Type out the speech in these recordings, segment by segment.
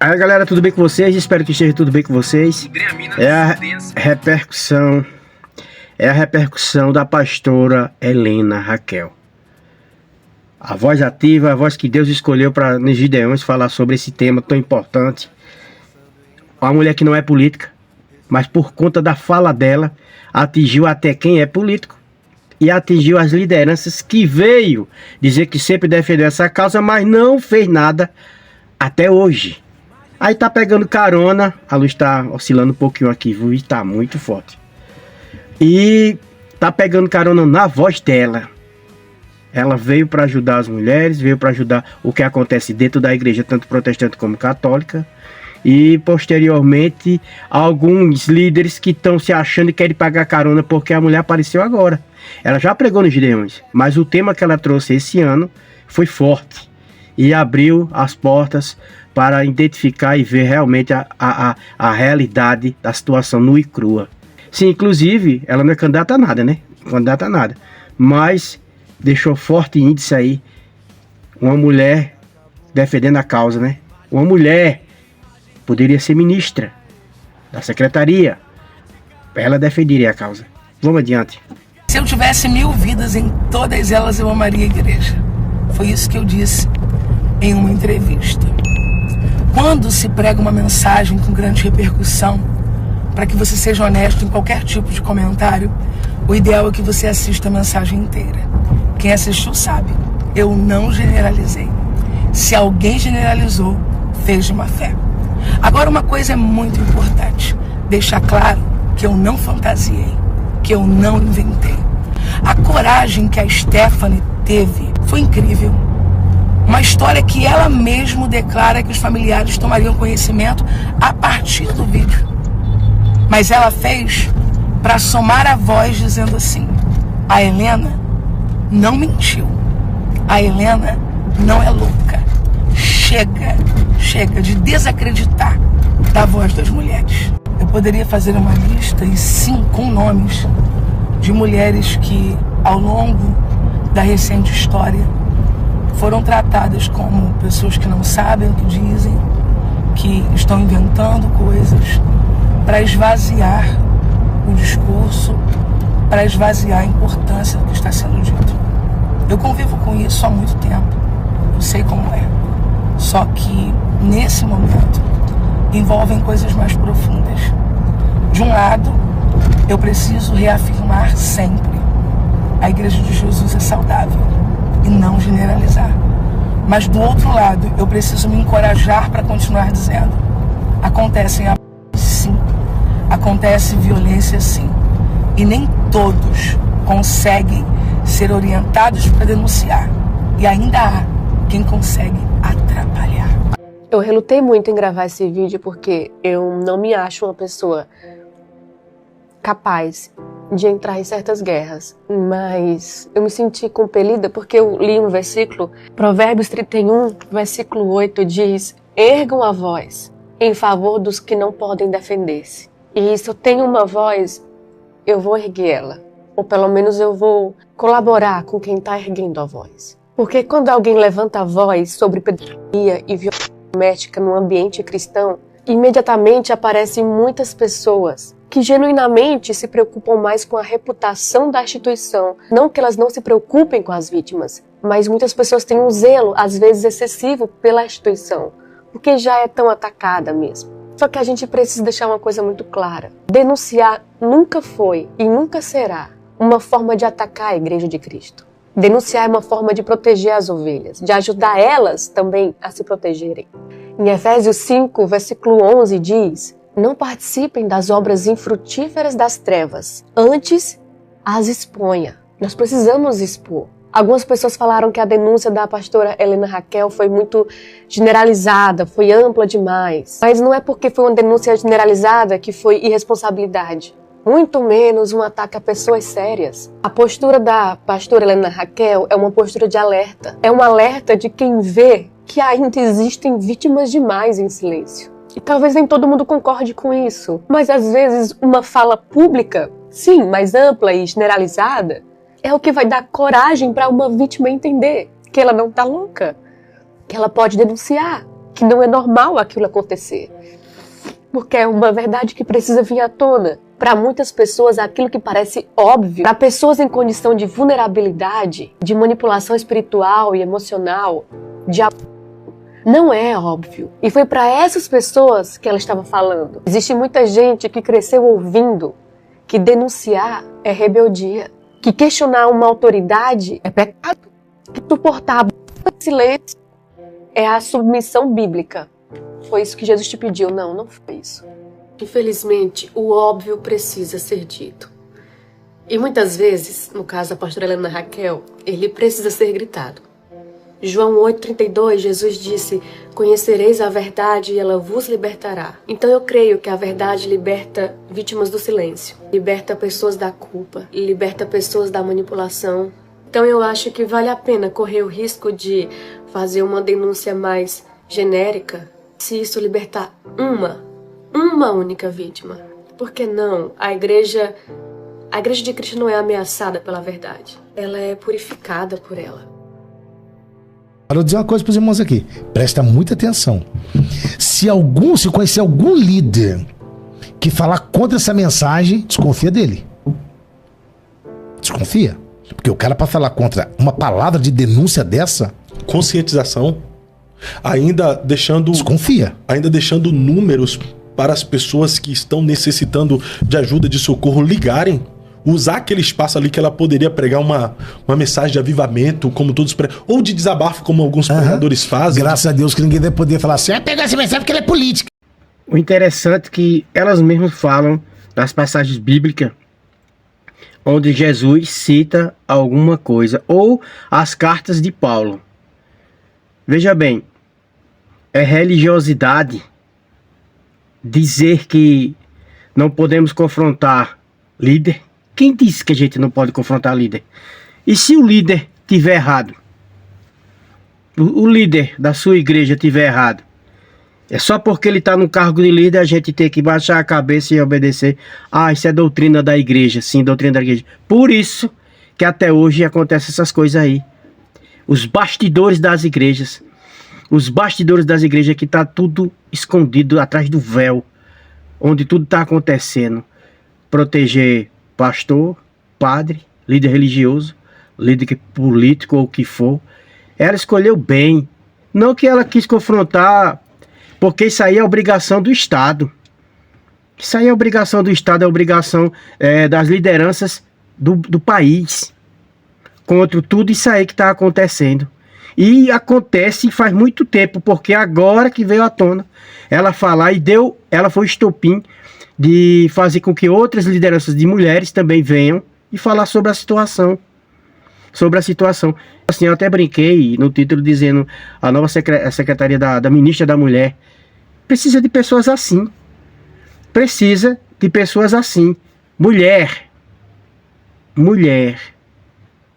Aí galera, tudo bem com vocês? Espero que esteja tudo bem com vocês. É a repercussão da pastora Helena Raquel. A voz ativa, a voz que Deus escolheu para nos Gideões falar sobre esse tema tão importante. Uma mulher que não é política, mas por conta da fala dela, atingiu até quem é político. E atingiu as lideranças que veio dizer que sempre defendeu essa causa, mas não fez nada até hoje. Aí tá pegando carona, a luz tá oscilando um pouquinho aqui, viu? E tá muito forte. E tá pegando carona na voz dela. Ela veio para ajudar as mulheres, veio para ajudar o que acontece dentro da igreja, tanto protestante como católica. E posteriormente, alguns líderes que estão se achando e querem pagar carona porque a mulher apareceu agora. Ela já pregou nos Gideões, mas o tema que ela trouxe esse ano foi forte. E abriu as portas para identificar e ver realmente a realidade da situação nua e crua. Sim, inclusive, ela não é candidata a nada, né? Candidata a nada. Mas deixou forte índice aí uma mulher defendendo a causa, né? Uma mulher poderia ser ministra da secretaria. Ela defenderia a causa. Vamos adiante. Se eu tivesse 1000 vidas, em todas elas eu amaria a igreja. Foi isso que eu disse em uma entrevista. Quando se prega uma mensagem com grande repercussão, para que você seja honesto em qualquer tipo de comentário, o ideal é que você assista a mensagem inteira. Quem assistiu sabe, eu não generalizei. Se alguém generalizou, fez de má fé. Agora, uma coisa é muito importante, deixar claro que eu não fantasiei, que eu não inventei. A coragem que a Stephanie teve foi incrível. Uma história que ela mesma declara que os familiares tomariam conhecimento a partir do vídeo. Mas ela fez para somar a voz dizendo assim: a Helena não mentiu. A Helena não é louca. Chega de desacreditar da voz das mulheres. Eu poderia fazer uma lista, e sim, com nomes de mulheres que, ao longo da recente história, foram tratadas como pessoas que não sabem o que dizem, que estão inventando coisas para esvaziar o discurso, para esvaziar a importância do que está sendo dito. Eu convivo com isso há muito tempo, eu sei como é. Só que, nesse momento, envolvem coisas mais profundas. De um lado, eu preciso reafirmar sempre: a Igreja de Jesus é saudável, e não generalizar. Mas do outro lado, eu preciso me encorajar para continuar dizendo: acontecem abusos, sim, acontece violência, sim, e nem todos conseguem ser orientados para denunciar, e ainda há quem consegue atrapalhar. Eu relutei muito em gravar esse vídeo porque eu não me acho uma pessoa capaz de entrar em certas guerras, mas eu me senti compelida porque eu li um versículo, Provérbios 31, versículo 8, diz: ergam a voz em favor dos que não podem defender-se. E se eu tenho uma voz, eu vou erguer ela, ou pelo menos eu vou colaborar com quem está erguendo a voz. Porque quando alguém levanta a voz sobre pedofilia e violência doméstica no ambiente cristão, imediatamente aparecem muitas pessoas que genuinamente se preocupam mais com a reputação da instituição. Não que elas não se preocupem com as vítimas, mas muitas pessoas têm um zelo, às vezes excessivo, pela instituição, porque já é tão atacada mesmo. Só que a gente precisa deixar uma coisa muito clara: denunciar nunca foi e nunca será uma forma de atacar a Igreja de Cristo. Denunciar é uma forma de proteger as ovelhas, de ajudar elas também a se protegerem. Em Efésios 5, versículo 11 diz: não participem das obras infrutíferas das trevas, antes as exponha. Nós precisamos expor. Algumas pessoas falaram que a denúncia da pastora Helena Raquel foi muito generalizada, foi ampla demais. Mas não é porque foi uma denúncia generalizada que foi irresponsabilidade. Muito menos um ataque a pessoas sérias. A postura da pastora Helena Raquel é uma postura de alerta. É um alerta de quem vê que ainda existem vítimas demais em silêncio. E talvez nem todo mundo concorde com isso. Mas às vezes uma fala pública, sim, mais ampla e generalizada, é o que vai dar coragem para uma vítima entender que ela não está louca, que ela pode denunciar, que não é normal aquilo acontecer. Porque é uma verdade que precisa vir à tona. Para muitas pessoas, aquilo que parece óbvio, para pessoas em condição de vulnerabilidade, de manipulação espiritual e emocional, de não é óbvio. E foi para essas pessoas que ela estava falando. Existe muita gente que cresceu ouvindo que denunciar é rebeldia, que questionar uma autoridade é pecado, que suportar silêncio é a submissão bíblica. Foi isso que Jesus te pediu? Não, não foi isso. Infelizmente, o óbvio precisa ser dito. E muitas vezes, no caso da pastora Helena Raquel, ele precisa ser gritado. João 8,32, Jesus disse: conhecereis a verdade e ela vos libertará. Então eu creio que a verdade liberta vítimas do silêncio, liberta pessoas da culpa, liberta pessoas da manipulação. Então eu acho que vale a pena correr o risco de fazer uma denúncia mais genérica, se isso libertar uma única vítima. Por que não? A igreja de Cristo não é ameaçada pela verdade. Ela é purificada por ela. Eu vou dizer uma coisa para os irmãos aqui. Presta muita atenção. Se conhecer algum líder que falar contra essa mensagem, desconfia dele. Desconfia. Porque o cara, para falar contra uma palavra de denúncia dessa... Conscientização. Desconfia. Ainda deixando números para as pessoas que estão necessitando de ajuda, de socorro, ligarem. Usar aquele espaço ali que ela poderia pregar uma mensagem de avivamento, como todos pregam, ou de desabafo, como alguns pregadores fazem. Graças a Deus que ninguém vai poder falar assim, pegar essa mensagem porque ela é política. O interessante é que elas mesmas falam das passagens bíblicas onde Jesus cita alguma coisa, ou as cartas de Paulo. Veja bem, é religiosidade dizer que não podemos confrontar líder. Quem disse que a gente não pode confrontar líder? E se o líder tiver errado? O líder da sua igreja tiver errado? É só porque ele está no cargo de líder a gente tem que baixar a cabeça e obedecer? Ah, isso é doutrina da igreja. Sim, doutrina da igreja. Por isso que até hoje acontecem essas coisas aí. Os bastidores das igrejas. Os bastidores das igrejas que está tudo escondido atrás do véu. Onde tudo está acontecendo. Proteger pastor, padre, líder religioso, líder político ou o que for. Ela escolheu bem. Não que ela quis confrontar, porque isso aí é obrigação do Estado. Isso aí é obrigação do Estado, é obrigação das lideranças do país. Contra tudo isso aí que está acontecendo. E acontece faz muito tempo, porque agora que veio à tona ela falar e ela foi estopim de fazer com que outras lideranças de mulheres também venham e falar sobre a situação. Sobre a situação. Assim, eu até brinquei no título dizendo a nova secretaria da ministra da Mulher precisa de pessoas assim. Precisa de pessoas assim. Mulher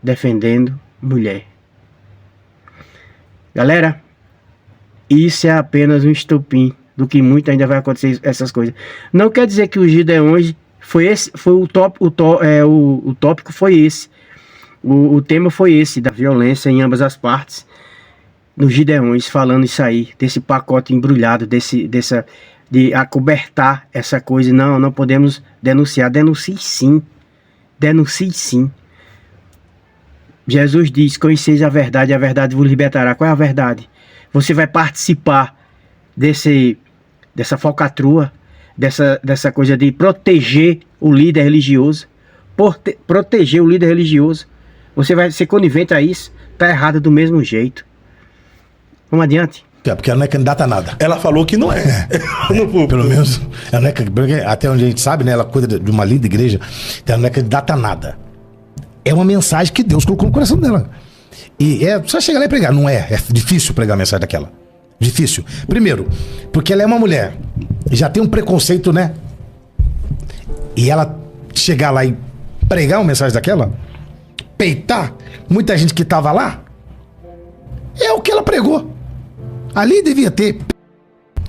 defendendo mulher. Galera, isso é apenas um estopim do que muito ainda vai acontecer essas coisas. Não quer dizer que o Gideões foi o tópico foi esse. O tema foi esse, da violência em ambas as partes. No Gideões, falando isso aí, desse pacote embrulhado, de acobertar essa coisa. Não podemos denunciar. Denuncie sim. Denuncie sim. Jesus diz, conheceis a verdade vos libertará. Qual é a verdade? Você vai participar dessa falcatrua, dessa coisa de proteger o líder religioso. Proteger o líder religioso. Você vai ser conivente a isso? Tá errado do mesmo jeito. Vamos adiante. Porque ela não é candidata a nada. Ela falou que não é. Pelo menos, ela não é, até onde a gente sabe, né? Ela cuida de uma linda igreja. Então ela não é candidata a nada. É uma mensagem que Deus colocou no coração dela. E só chegar lá e pregar. Não é. É difícil pregar a mensagem daquela. Difícil. Primeiro, porque ela é uma mulher. E já tem um preconceito, né? E ela chegar lá e pregar uma mensagem daquela, peitar muita gente que tava lá, é o que ela pregou. Ali devia ter.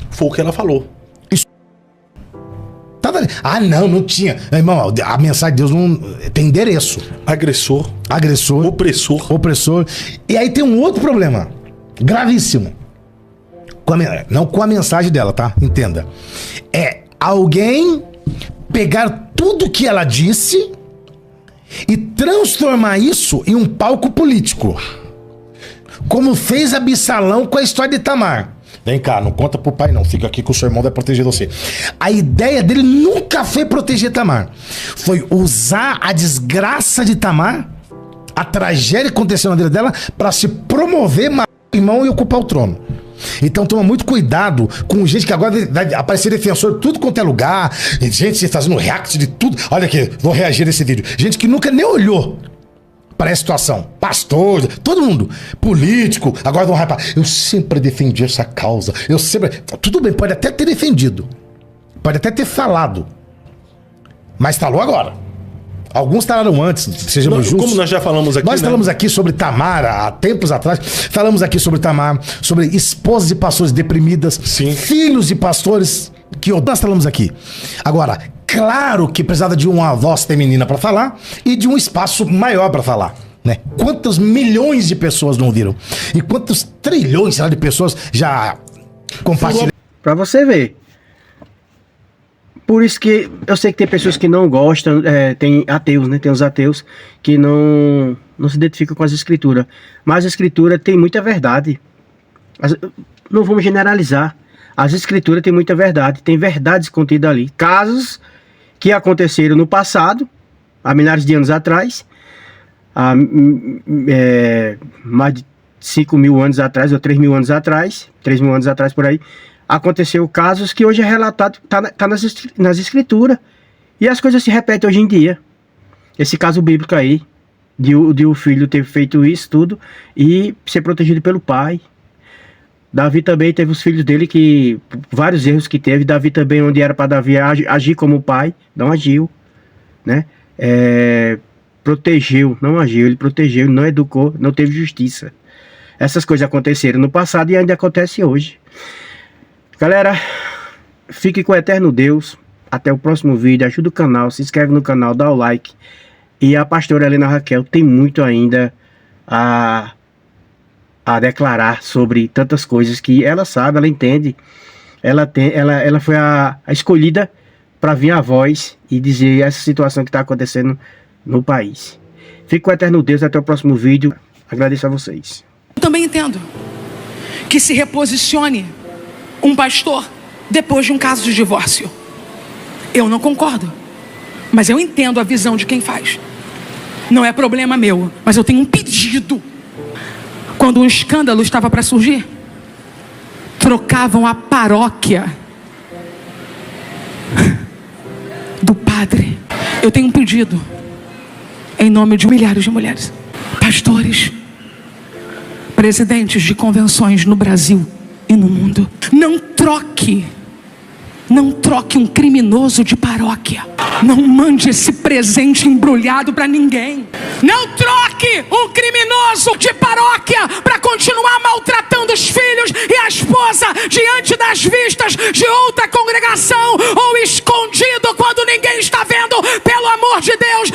Foi o que ela falou. Isso. Tava ali. Ah, não tinha. Irmão, a mensagem de Deus não tem endereço. Agressor. Opressor. E aí tem um outro problema. Gravíssimo. Não com a mensagem dela, tá? Entenda. É alguém pegar tudo que ela disse e transformar isso em um palco político. Como fez Absalão com a história de Tamar. Vem cá, não conta pro pai não, fica aqui que o seu irmão vai proteger você. A ideia dele nunca foi proteger Tamar. Foi usar a desgraça de Tamar, a tragédia que aconteceu na vida dela, pra se promover, matar o irmão e ocupar o trono. Então toma muito cuidado com gente que agora vai aparecer defensor de tudo quanto é lugar, gente fazendo react de tudo. Olha aqui, vou reagir nesse vídeo. Gente que nunca nem olhou para essa situação. Pastor, todo mundo, político, agora vão hypar. Eu sempre defendi essa causa. Eu sempre. Tudo bem, pode até ter defendido. Pode até ter falado. Mas falou agora. Alguns falaram antes, sejamos justos. Como nós já falamos aqui. Nós falamos aqui sobre Tamar há tempos atrás. Falamos aqui sobre Tamar, sobre esposas de pastores deprimidas, sim, filhos de pastores que nós falamos aqui. Agora, claro que precisava de uma voz feminina para falar e de um espaço maior para falar, né? Quantos milhões de pessoas não viram? E quantos trilhões, sei lá, de pessoas já compartilharam? Para você ver. Por isso que eu sei que tem pessoas que não gostam, tem ateus, né? Tem os ateus que não se identificam com as escrituras. Mas a escritura tem muita verdade. Não vamos generalizar. As escrituras têm muita verdade. Tem verdades contidas ali. Casos que aconteceram no passado, há milhares de anos atrás, há mais de 5.000 anos atrás, ou 3.000 anos atrás, 3.000 anos atrás por aí, aconteceu casos que hoje é relatado, tá nas escrituras. E as coisas se repetem hoje em dia. Esse caso bíblico aí, de o filho ter feito isso tudo e ser protegido pelo pai. Davi também teve os filhos dele, que vários erros que teve. Davi também, onde era para Davi agir como pai, não agiu, né? Protegeu, não agiu, ele protegeu, não educou, não teve justiça. Essas coisas aconteceram no passado e ainda acontecem hoje. Galera, fique com o eterno Deus. Até o próximo vídeo. Ajuda o canal, se inscreve no canal, dá o like. E a pastora Helena Raquel tem muito ainda a declarar sobre tantas coisas que ela sabe, ela entende. Ela foi a escolhida para vir a voz e dizer essa situação que está acontecendo no país. Fique com o eterno Deus. Até o próximo vídeo. Agradeço a vocês. Eu também entendo que se reposicione um pastor depois de um caso de divórcio. Eu não concordo, mas eu entendo a visão de quem faz. Não é problema meu, mas eu tenho um pedido. Quando um escândalo estava para surgir, trocavam a paróquia do padre. Eu tenho um pedido em nome de milhares de mulheres, pastores, presidentes de convenções no Brasil e no mundo. Não troque um criminoso de paróquia. Não mande esse presente embrulhado para ninguém. Não troque um criminoso de paróquia para continuar maltratando os filhos e a esposa diante das vistas de outra congregação ou escondido quando ninguém está vendo. Pelo amor de Deus,